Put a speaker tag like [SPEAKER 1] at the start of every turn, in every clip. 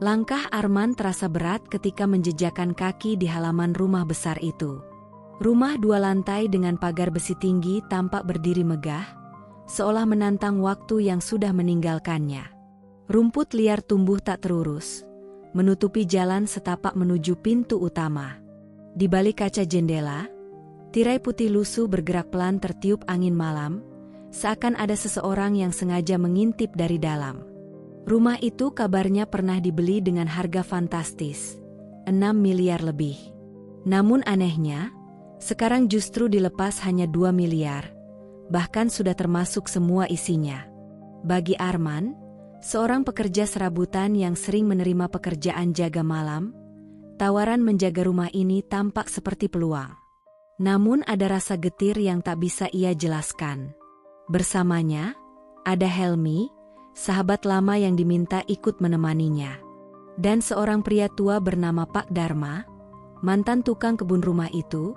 [SPEAKER 1] Langkah Arman terasa berat ketika menjejakkan kaki di halaman rumah besar itu. Rumah 2 lantai dengan pagar besi tinggi tampak berdiri megah, seolah menantang waktu yang sudah meninggalkannya. Rumput liar tumbuh tak terurus, menutupi jalan setapak menuju pintu utama. Di balik kaca jendela, tirai putih lusuh bergerak pelan tertiup angin malam, seakan ada seseorang yang sengaja mengintip dari dalam. Rumah itu kabarnya pernah dibeli dengan harga fantastis, 6 miliar lebih. Namun anehnya, sekarang justru dilepas hanya 2 miliar, bahkan sudah termasuk semua isinya. Bagi Arman, seorang pekerja serabutan yang sering menerima pekerjaan jaga malam, tawaran menjaga rumah ini tampak seperti peluang. Namun ada rasa getir yang tak bisa ia jelaskan. Bersamanya, ada Helmi, sahabat lama yang diminta ikut menemaninya. Dan seorang pria tua bernama Pak Dharma, mantan tukang kebun rumah itu,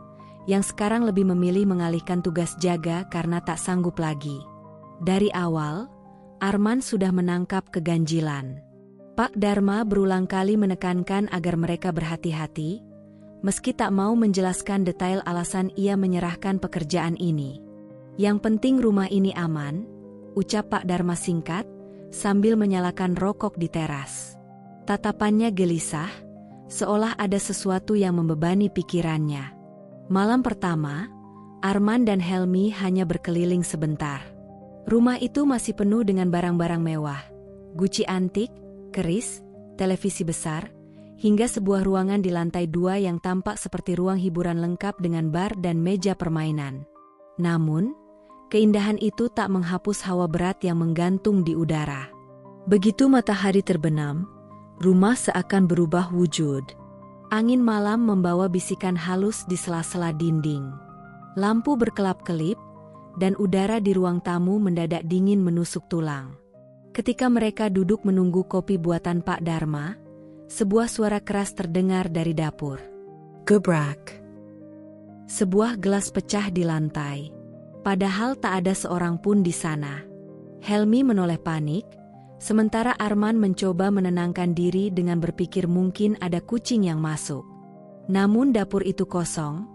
[SPEAKER 1] yang sekarang lebih memilih mengalihkan tugas jaga karena tak sanggup lagi. Dari awal, Arman sudah menangkap keganjilan. Pak Dharma berulang kali menekankan agar mereka berhati-hati, meski tak mau menjelaskan detail alasan ia menyerahkan pekerjaan ini. Yang penting rumah ini aman, ucap Pak Dharma singkat, sambil menyalakan rokok di teras. Tatapannya gelisah, seolah ada sesuatu yang membebani pikirannya. Malam pertama, Arman dan Helmi hanya berkeliling sebentar. Rumah itu masih penuh dengan barang-barang mewah, guci antik, keris, televisi besar, hingga sebuah ruangan di lantai 2 yang tampak seperti ruang hiburan lengkap dengan bar dan meja permainan. Namun, keindahan itu tak menghapus hawa berat yang menggantung di udara. Begitu matahari terbenam, rumah seakan berubah wujud. Angin malam membawa bisikan halus di sela-sela dinding. Lampu berkelap-kelip, dan udara di ruang tamu mendadak dingin menusuk tulang. Ketika mereka duduk menunggu kopi buatan Pak Dharma, sebuah suara keras terdengar dari dapur. Gebrak. Sebuah gelas pecah di lantai. Padahal tak ada seorang pun di sana. Helmi menoleh panik, sementara Arman mencoba menenangkan diri dengan berpikir mungkin ada kucing yang masuk. Namun dapur itu kosong,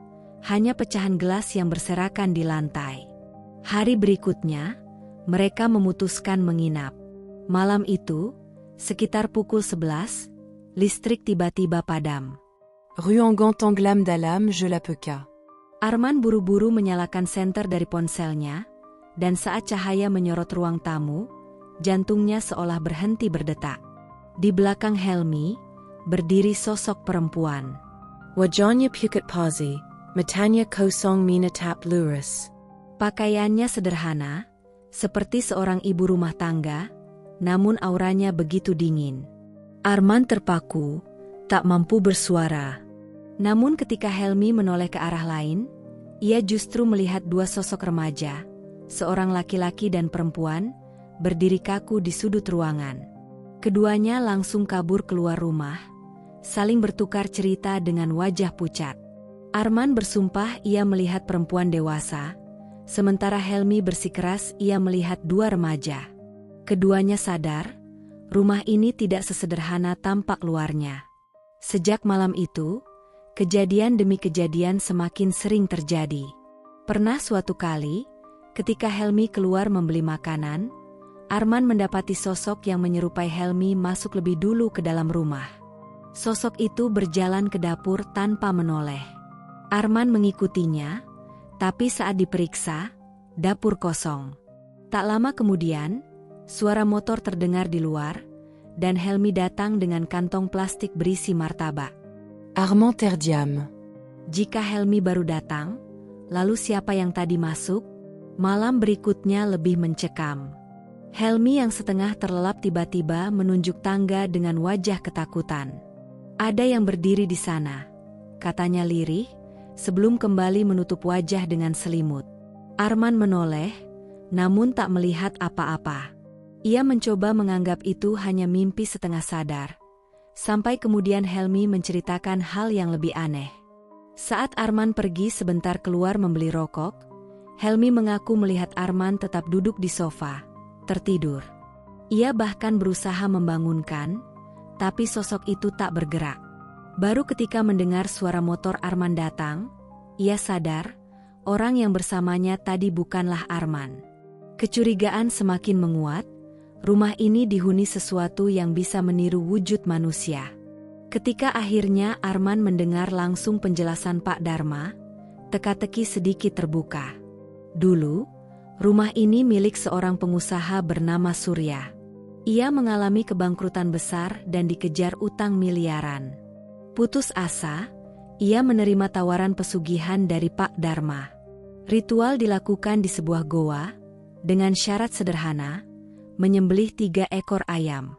[SPEAKER 1] hanya pecahan gelas yang berserakan di lantai. Hari berikutnya, mereka memutuskan menginap. Malam itu, sekitar pukul 11, listrik tiba-tiba padam.
[SPEAKER 2] Rue Angan Tenggelam dalam je l'Apeka.
[SPEAKER 1] Arman buru-buru menyalakan senter dari ponselnya, dan saat cahaya menyorot ruang tamu, jantungnya seolah berhenti berdetak. Di belakang Helmi, berdiri sosok perempuan.
[SPEAKER 2] Wajahnya pikat pazi, matanya kosong menatap lurus.
[SPEAKER 1] Pakaiannya sederhana, seperti seorang ibu rumah tangga, namun auranya begitu dingin. Arman terpaku, tak mampu bersuara. Namun ketika Helmi menoleh ke arah lain, ia justru melihat 2 sosok remaja, seorang laki-laki dan perempuan, berdiri kaku di sudut ruangan. Keduanya langsung kabur keluar rumah, saling bertukar cerita dengan wajah pucat. Arman bersumpah ia melihat perempuan dewasa, sementara Helmi bersikeras ia melihat 2 remaja. Keduanya sadar, rumah ini tidak sesederhana tampak luarnya. Sejak malam itu, kejadian demi kejadian semakin sering terjadi. Pernah suatu kali, ketika Helmi keluar membeli makanan, Arman mendapati sosok yang menyerupai Helmi masuk lebih dulu ke dalam rumah. Sosok itu berjalan ke dapur tanpa menoleh. Arman mengikutinya, tapi saat diperiksa, dapur kosong. Tak lama kemudian, suara motor terdengar di luar, dan Helmi datang dengan kantong plastik berisi martabak.
[SPEAKER 2] Armand terdiam.
[SPEAKER 1] Jika Helmi baru datang, lalu siapa yang tadi masuk? Malam berikutnya lebih mencekam. Helmi yang setengah terlelap tiba-tiba menunjuk tangga dengan wajah ketakutan. Ada yang berdiri di sana, katanya lirih, sebelum kembali menutup wajah dengan selimut. Arman menoleh, namun tak melihat apa-apa. Ia mencoba menganggap itu hanya mimpi setengah sadar. Sampai kemudian Helmi menceritakan hal yang lebih aneh. Saat Arman pergi sebentar keluar membeli rokok, Helmi mengaku melihat Arman tetap duduk di sofa, tertidur. Ia bahkan berusaha membangunkan, tapi sosok itu tak bergerak. Baru ketika mendengar suara motor Arman datang, ia sadar, orang yang bersamanya tadi bukanlah Arman. Kecurigaan semakin menguat, rumah ini dihuni sesuatu yang bisa meniru wujud manusia. Ketika akhirnya Arman mendengar langsung penjelasan Pak Dharma, teka-teki sedikit terbuka. Dulu, rumah ini milik seorang pengusaha bernama Surya. Ia mengalami kebangkrutan besar dan dikejar utang miliaran. Putus asa, ia menerima tawaran pesugihan dari Pak Dharma. Ritual dilakukan di sebuah goa, dengan syarat sederhana, menyembelih 3 ekor ayam.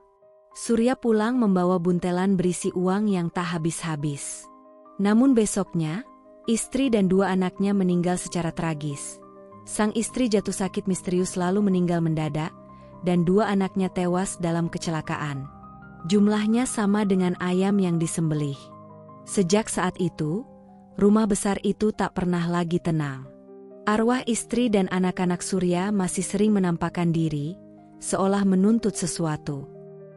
[SPEAKER 1] Surya pulang membawa buntelan berisi uang yang tak habis-habis. Namun besoknya, istri dan 2 anaknya meninggal secara tragis. Sang istri jatuh sakit misterius lalu meninggal mendadak, dan 2 anaknya tewas dalam kecelakaan. Jumlahnya sama dengan ayam yang disembelih. Sejak saat itu, rumah besar itu tak pernah lagi tenang. Arwah istri dan anak-anak Surya masih sering menampakkan diri, seolah menuntut sesuatu.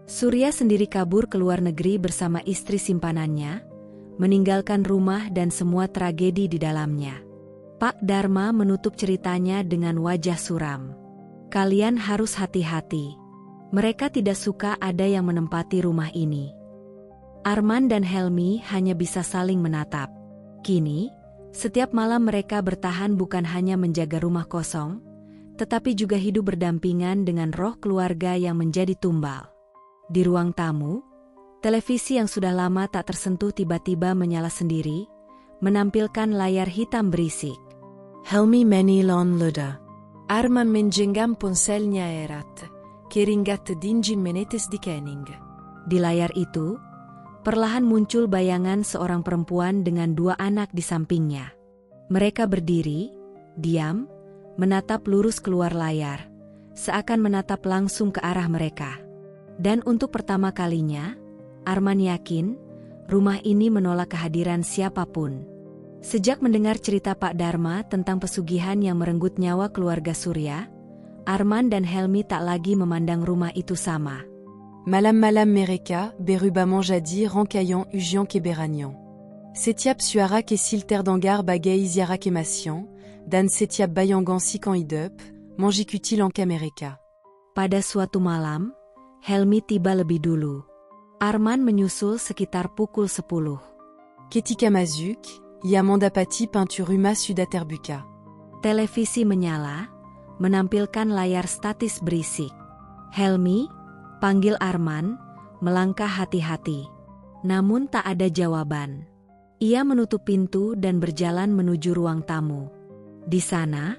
[SPEAKER 1] Surya sendiri kabur ke luar negeri bersama istri simpanannya, meninggalkan rumah dan semua tragedi di dalamnya. Pak Dharma menutup ceritanya dengan wajah suram. Kalian harus hati-hati. Mereka tidak suka ada yang menempati rumah ini. Arman dan Helmi hanya bisa saling menatap. Kini, setiap malam mereka bertahan bukan hanya menjaga rumah kosong, tetapi juga hidup berdampingan dengan roh keluarga yang menjadi tumbal. Di ruang tamu, televisi yang sudah lama tak tersentuh tiba-tiba menyala sendiri, menampilkan layar hitam berisik.
[SPEAKER 2] Helmi menilon luda.
[SPEAKER 3] Arman menjengam ponselnya erat, keringat dinjin menetes di kening.
[SPEAKER 1] Di layar itu, perlahan muncul bayangan seorang perempuan dengan 2 anak di sampingnya. Mereka berdiri, diam, menatap lurus keluar layar, seakan menatap langsung ke arah mereka. Dan untuk pertama kalinya, Arman yakin, rumah ini menolak kehadiran siapapun. Sejak mendengar cerita Pak Dharma tentang pesugihan yang merenggut nyawa keluarga Surya, Arman dan Helmi tak lagi memandang rumah itu sama.
[SPEAKER 2] Malam Mereka, berubamment jadi rencaillant ugian keberagnan. Setiap suara ke silter dangar bagay isiara kemation, dan setiap bayangan sikan hidup, manjikutil en Mereka.
[SPEAKER 1] Pada suatu malam, Helmi tiba lebih dulu. Arman menyusul sekitar pukul 10.
[SPEAKER 2] Ketika mazuk, Yamandapati peinturuma sudaterbuka.
[SPEAKER 1] Televisi menyala, menampilkan layar statis berisik. Helmi, panggil Arman, melangkah hati-hati. Namun tak ada jawaban. Ia menutup pintu dan berjalan menuju ruang tamu. Di sana,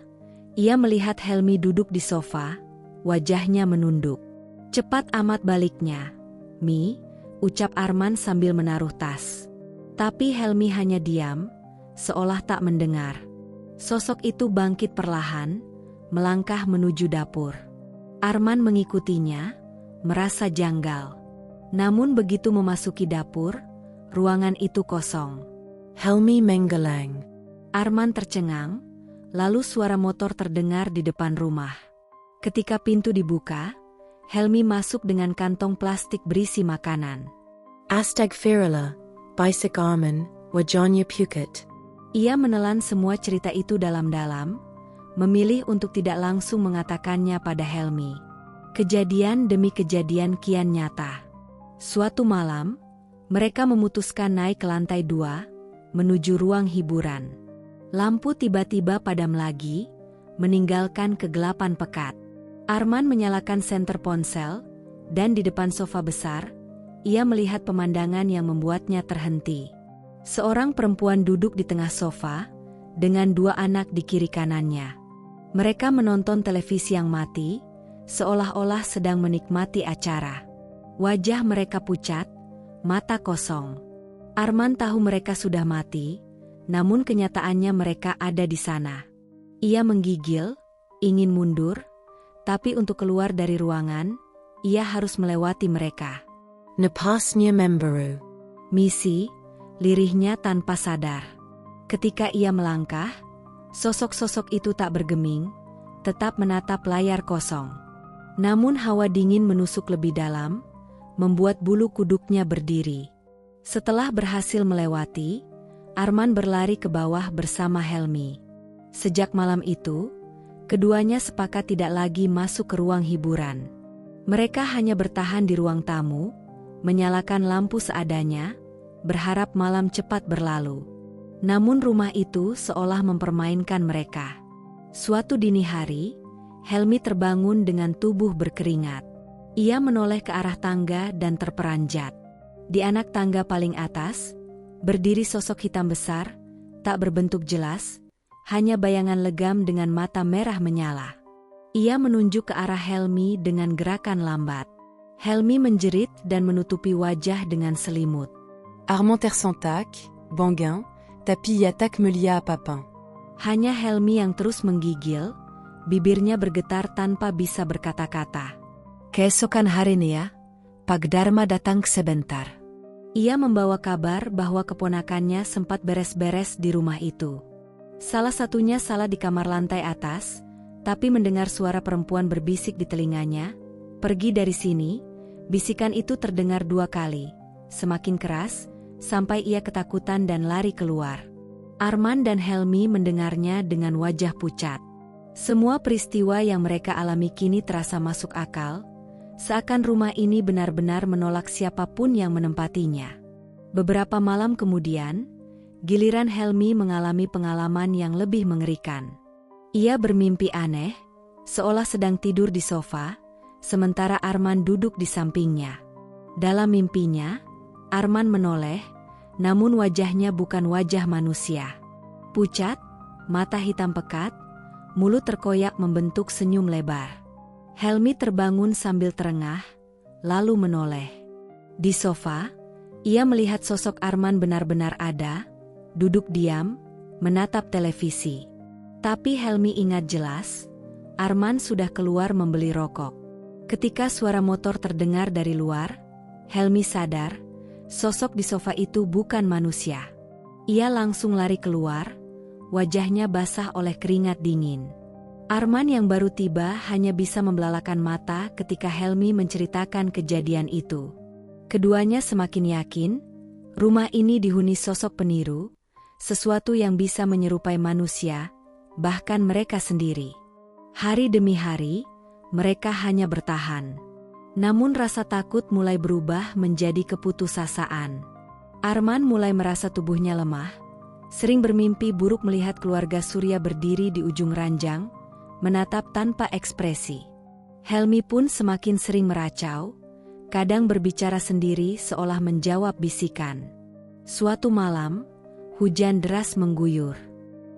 [SPEAKER 1] ia melihat Helmi duduk di sofa, wajahnya menunduk. Cepat amat baliknya, Mi, ucap Arman sambil menaruh tas. Tapi Helmi hanya diam, seolah tak mendengar. Sosok itu bangkit perlahan, melangkah menuju dapur. Arman mengikutinya, merasa janggal. Namun begitu memasuki dapur, ruangan itu kosong.
[SPEAKER 2] Helmi menggelang.
[SPEAKER 1] Arman tercengang, lalu suara motor terdengar di depan rumah. Ketika pintu dibuka, Helmi masuk dengan kantong plastik berisi makanan.
[SPEAKER 2] Astagfirullah, Bisik Arman, Wajanya Phuket.
[SPEAKER 1] Ia menelan semua cerita itu dalam-dalam, memilih untuk tidak langsung mengatakannya pada Helmi. Kejadian demi kejadian kian nyata. Suatu malam, mereka memutuskan naik ke lantai 2, menuju ruang hiburan. Lampu tiba-tiba padam lagi, meninggalkan kegelapan pekat. Arman menyalakan senter ponsel, dan di depan sofa besar, ia melihat pemandangan yang membuatnya terhenti. Seorang perempuan duduk di tengah sofa, dengan 2 anak di kiri kanannya. Mereka menonton televisi yang mati, seolah-olah sedang menikmati acara. Wajah mereka pucat, mata kosong. Arman tahu mereka sudah mati, namun kenyataannya mereka ada di sana. Ia menggigil, ingin mundur, tapi untuk keluar dari ruangan, ia harus melewati mereka.
[SPEAKER 2] Napasnya memberu.
[SPEAKER 1] Misi, lirihnya tanpa sadar. Ketika ia melangkah, sosok-sosok itu tak bergeming, tetap menatap layar kosong. Namun hawa dingin menusuk lebih dalam, membuat bulu kuduknya berdiri. Setelah berhasil melewati, Arman berlari ke bawah bersama Helmi. Sejak malam itu, keduanya sepakat tidak lagi masuk ke ruang hiburan. Mereka hanya bertahan di ruang tamu, menyalakan lampu seadanya, berharap malam cepat berlalu. Namun rumah itu seolah mempermainkan mereka. Suatu dini hari, Helmi terbangun dengan tubuh berkeringat. Ia menoleh ke arah tangga dan terperanjat. Di anak tangga paling atas, berdiri sosok hitam besar, tak berbentuk jelas, hanya bayangan legam dengan mata merah menyala. Ia menunjuk ke arah Helmi dengan gerakan lambat. Helmi menjerit dan menutupi wajah dengan selimut.
[SPEAKER 2] Armand Tersantac, Banguin, tapi attaque Melia à Papin.
[SPEAKER 1] Hanya Helmi yang terus menggigil, bibirnya bergetar tanpa bisa berkata-kata. Keesokan harinya, Pak Dharma datang sebentar. Ia membawa kabar bahwa keponakannya sempat beres-beres di rumah itu. Salah satunya salah di kamar lantai atas, tapi mendengar suara perempuan berbisik di telinganya, "Pergi dari sini." Bisikan itu terdengar 2 kali, semakin keras, sampai ia ketakutan dan lari keluar. Arman dan Helmi mendengarnya dengan wajah pucat. Semua peristiwa yang mereka alami kini terasa masuk akal, seakan rumah ini benar-benar menolak siapapun yang menempatinya. Beberapa malam kemudian, giliran Helmi mengalami pengalaman yang lebih mengerikan. Ia bermimpi aneh, seolah sedang tidur di sofa, sementara Arman duduk di sampingnya. Dalam mimpinya, Arman menoleh, namun wajahnya bukan wajah manusia. Pucat, mata hitam pekat, mulut terkoyak membentuk senyum lebar. Helmi terbangun sambil terengah, lalu menoleh. Di sofa, ia melihat sosok Arman benar-benar ada, duduk diam, menatap televisi. Tapi Helmi ingat jelas, Arman sudah keluar membeli rokok. Ketika suara motor terdengar dari luar, Helmi sadar, sosok di sofa itu bukan manusia. Ia langsung lari keluar, wajahnya basah oleh keringat dingin. Arman yang baru tiba hanya bisa membelalakan mata ketika Helmi menceritakan kejadian itu. Keduanya semakin yakin, rumah ini dihuni sosok peniru, sesuatu yang bisa menyerupai manusia, bahkan mereka sendiri. Hari demi hari, mereka hanya bertahan. Namun rasa takut mulai berubah menjadi keputusasaan. Arman mulai merasa tubuhnya lemah, sering bermimpi buruk melihat keluarga Surya berdiri di ujung ranjang, menatap tanpa ekspresi. Helmi pun semakin sering meracau, kadang berbicara sendiri seolah menjawab bisikan. Suatu malam, hujan deras mengguyur.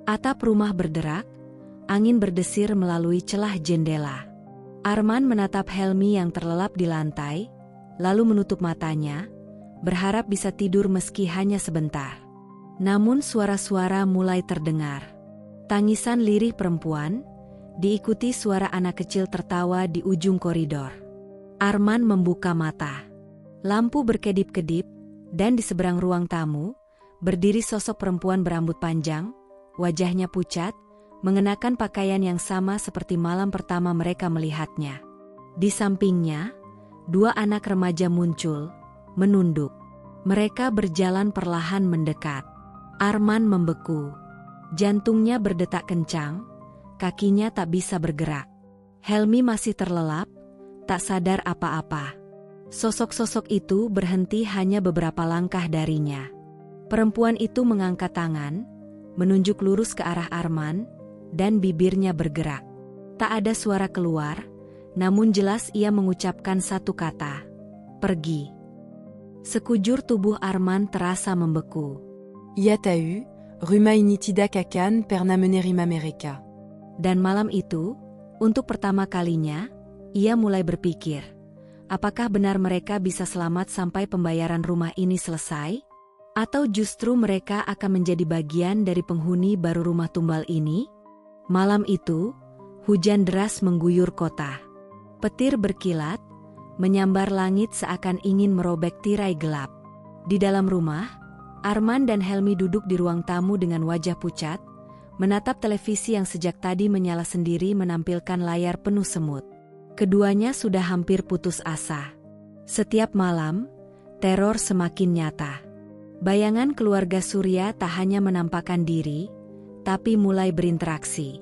[SPEAKER 1] Atap rumah berderak, angin berdesir melalui celah jendela. Arman menatap Helmi yang terlelap di lantai, lalu menutup matanya, berharap bisa tidur meski hanya sebentar. Namun suara-suara mulai terdengar. Tangisan lirih perempuan, diikuti suara anak kecil tertawa di ujung koridor. Arman membuka mata. Lampu berkedip-kedip, dan di seberang ruang tamu, berdiri sosok perempuan berambut panjang, wajahnya pucat, mengenakan pakaian yang sama seperti malam pertama mereka melihatnya. Di sampingnya, 2 anak remaja muncul, menunduk. Mereka berjalan perlahan mendekat. Arman membeku. Jantungnya berdetak kencang, kakinya tak bisa bergerak. Helmi masih terlelap, tak sadar apa-apa. Sosok-sosok itu berhenti hanya beberapa langkah darinya. Perempuan itu mengangkat tangan, menunjuk lurus ke arah Arman, dan bibirnya bergerak. Tak ada suara keluar, namun jelas ia mengucapkan satu kata, "Pergi." Sekujur tubuh Arman terasa membeku.
[SPEAKER 2] Iatau, Ruma initida kakan perna menerim Amerika.
[SPEAKER 1] Dan malam itu, untuk pertama kalinya, ia mulai berpikir, apakah benar mereka bisa selamat sampai pembayaran rumah ini selesai? Atau justru mereka akan menjadi bagian dari penghuni baru rumah tumbal ini? Malam itu, hujan deras mengguyur kota. Petir berkilat, menyambar langit seakan ingin merobek tirai gelap. Di dalam rumah, Arman dan Helmi duduk di ruang tamu dengan wajah pucat, menatap televisi yang sejak tadi menyala sendiri menampilkan layar penuh semut. Keduanya sudah hampir putus asa. Setiap malam, teror semakin nyata. Bayangan keluarga Surya tak hanya menampakkan diri, tapi mulai berinteraksi.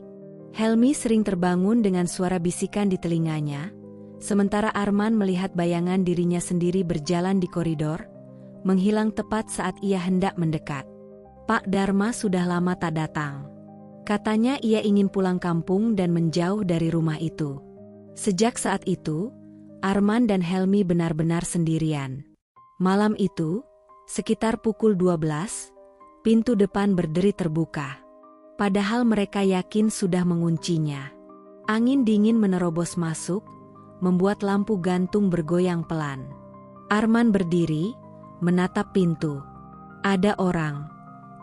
[SPEAKER 1] Helmi sering terbangun dengan suara bisikan di telinganya, sementara Arman melihat bayangan dirinya sendiri berjalan di koridor, menghilang tepat saat ia hendak mendekat. Pak Dharma sudah lama tak datang. Katanya ia ingin pulang kampung dan menjauh dari rumah itu. Sejak saat itu, Arman dan Helmi benar-benar sendirian. Malam itu, sekitar pukul 12, pintu depan berderi terbuka. Padahal mereka yakin sudah menguncinya. Angin dingin menerobos masuk, membuat lampu gantung bergoyang pelan. Arman berdiri, menatap pintu. Ada orang,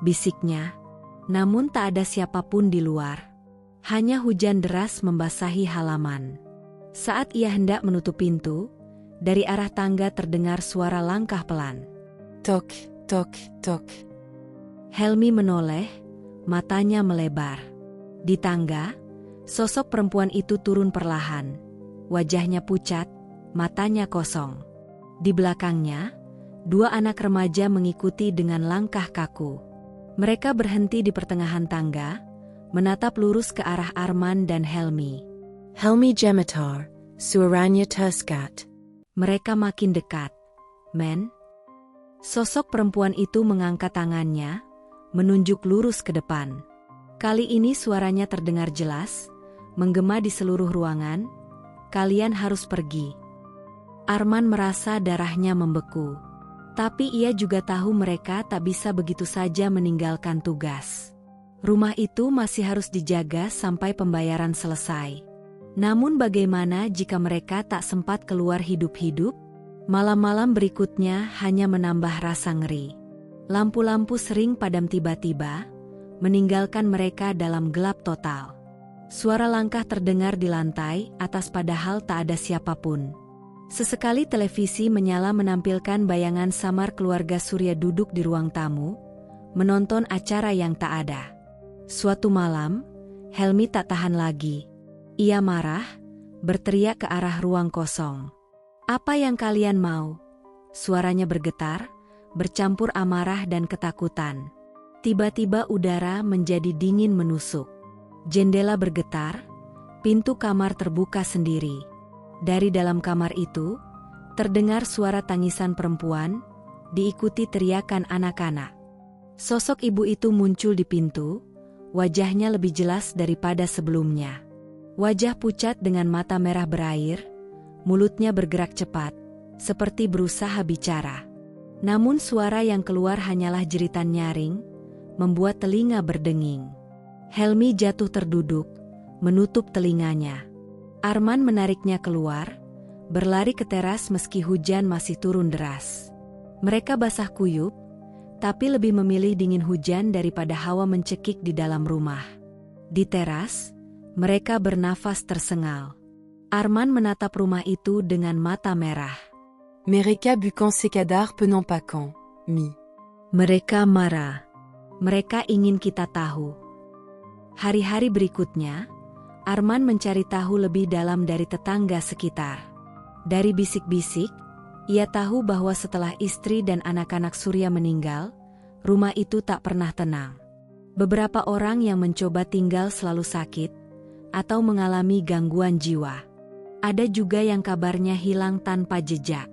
[SPEAKER 1] bisiknya, namun tak ada siapapun di luar. Hanya hujan deras membasahi halaman. Saat ia hendak menutup pintu, dari arah tangga terdengar suara langkah pelan.
[SPEAKER 2] Tok, tok, tok.
[SPEAKER 1] Helmi menoleh, matanya melebar. Di tangga, sosok perempuan itu turun perlahan. Wajahnya pucat, matanya kosong. Di belakangnya, dua anak remaja mengikuti dengan langkah kaku. Mereka berhenti di pertengahan tangga, menatap lurus ke arah Arman dan Helmi.
[SPEAKER 3] Helmi Jematar, suaranya terskat.
[SPEAKER 1] Mereka makin dekat. Men? Sosok perempuan itu mengangkat tangannya, menunjuk lurus ke depan. Kali ini suaranya terdengar jelas, menggema di seluruh ruangan. Kalian harus pergi. Arman merasa darahnya membeku. Tapi ia juga tahu mereka tak bisa begitu saja meninggalkan tugas. Rumah itu masih harus dijaga sampai pembayaran selesai. Namun bagaimana jika mereka tak sempat keluar hidup-hidup? Malam-malam berikutnya hanya menambah rasa ngeri. Lampu-lampu sering padam tiba-tiba, meninggalkan mereka dalam gelap total. Suara langkah terdengar di lantai atas padahal tak ada siapapun. Sesekali televisi menyala menampilkan bayangan samar keluarga Surya duduk di ruang tamu, menonton acara yang tak ada. Suatu malam, Helmi tak tahan lagi. Ia marah, berteriak ke arah ruang kosong. "Apa yang kalian mau?" Suaranya bergetar, bercampur amarah dan ketakutan. Tiba-tiba udara menjadi dingin menusuk. Jendela bergetar, pintu kamar terbuka sendiri. Dari dalam kamar itu, terdengar suara tangisan perempuan, diikuti teriakan anak-anak. Sosok ibu itu muncul di pintu, wajahnya lebih jelas daripada sebelumnya. Wajah pucat dengan mata merah berair, mulutnya bergerak cepat, seperti berusaha bicara. Namun suara yang keluar hanyalah jeritan nyaring, membuat telinga berdenging. Helmi jatuh terduduk, menutup telinganya. Arman menariknya keluar, berlari ke teras meski hujan masih turun deras. Mereka basah kuyup, tapi lebih memilih dingin hujan daripada hawa mencekik di dalam rumah. Di teras, mereka bernafas tersengal. Arman menatap rumah itu dengan mata merah.
[SPEAKER 2] Mereka bukan sekadar penampakan, Mi.
[SPEAKER 1] Mereka marah. Mereka ingin kita tahu. Hari-hari berikutnya, Arman mencari tahu lebih dalam dari tetangga sekitar. Dari bisik-bisik, ia tahu bahwa setelah istri dan anak-anak Surya meninggal, rumah itu tak pernah tenang. Beberapa orang yang mencoba tinggal selalu sakit, atau mengalami gangguan jiwa. Ada juga yang kabarnya hilang tanpa jejak.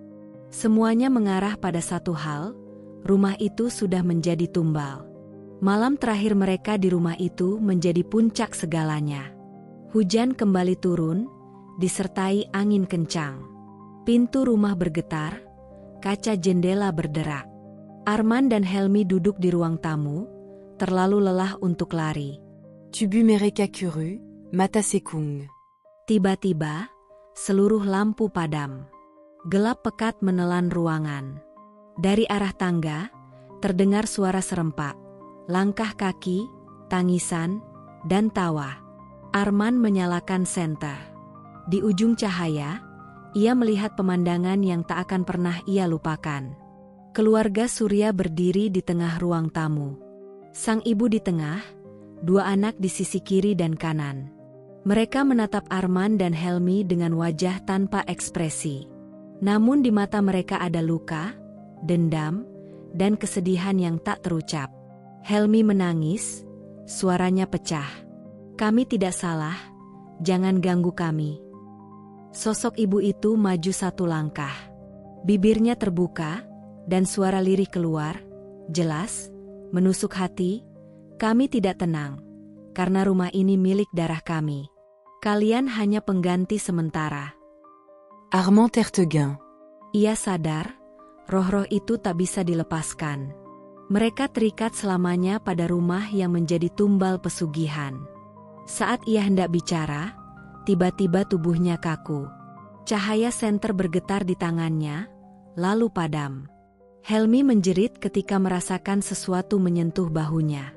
[SPEAKER 1] Semuanya mengarah pada satu hal, rumah itu sudah menjadi tumbal. Malam terakhir mereka di rumah itu menjadi puncak segalanya. Hujan kembali turun, disertai angin kencang. Pintu rumah bergetar, kaca jendela berderak. Arman dan Helmi duduk di ruang tamu, terlalu lelah untuk lari.
[SPEAKER 2] Tubu mereka kuru, mata sekung.
[SPEAKER 1] Tiba-tiba, seluruh lampu padam. Gelap pekat menelan ruangan. Dari arah tangga, terdengar suara serempak, langkah kaki, tangisan, dan tawa. Arman menyalakan senter. Di ujung cahaya, ia melihat pemandangan yang tak akan pernah ia lupakan. Keluarga Surya berdiri di tengah ruang tamu. Sang ibu di tengah, dua anak di sisi kiri dan kanan. Mereka menatap Arman dan Helmi dengan wajah tanpa ekspresi. Namun di mata mereka ada luka, dendam, dan kesedihan yang tak terucap. Helmi menangis, suaranya pecah. "Kami tidak salah, jangan ganggu kami." Sosok ibu itu maju satu langkah. Bibirnya terbuka, dan suara lirih keluar, jelas, menusuk hati. "Kami tidak tenang, karena rumah ini milik darah kami. Kalian hanya pengganti sementara."
[SPEAKER 2] Armand Tertegun.
[SPEAKER 1] Ia sadar, roh-roh itu tak bisa dilepaskan. Mereka terikat selamanya pada rumah yang menjadi tumbal pesugihan. Saat ia hendak bicara, tiba-tiba tubuhnya kaku. Cahaya senter bergetar di tangannya, lalu padam. Helmi menjerit ketika merasakan sesuatu menyentuh bahunya.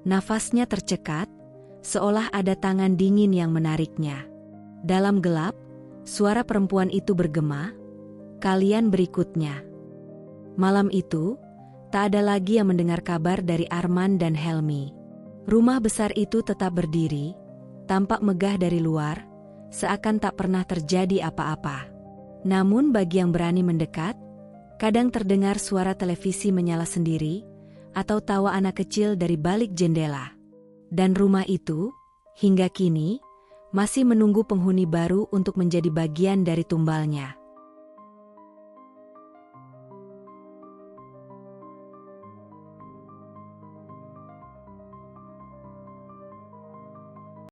[SPEAKER 1] Nafasnya tercekat, seolah ada tangan dingin yang menariknya. Dalam gelap, suara perempuan itu bergema, "Kalian berikutnya." Malam itu, tak ada lagi yang mendengar kabar dari Armand dan Helmi. Rumah besar itu tetap berdiri, tampak megah dari luar, seakan tak pernah terjadi apa-apa. Namun bagi yang berani mendekat, kadang terdengar suara televisi menyala sendiri, atau tawa anak kecil dari balik jendela. Dan rumah itu, hingga kini, masih menunggu penghuni baru untuk menjadi bagian dari tumbalnya.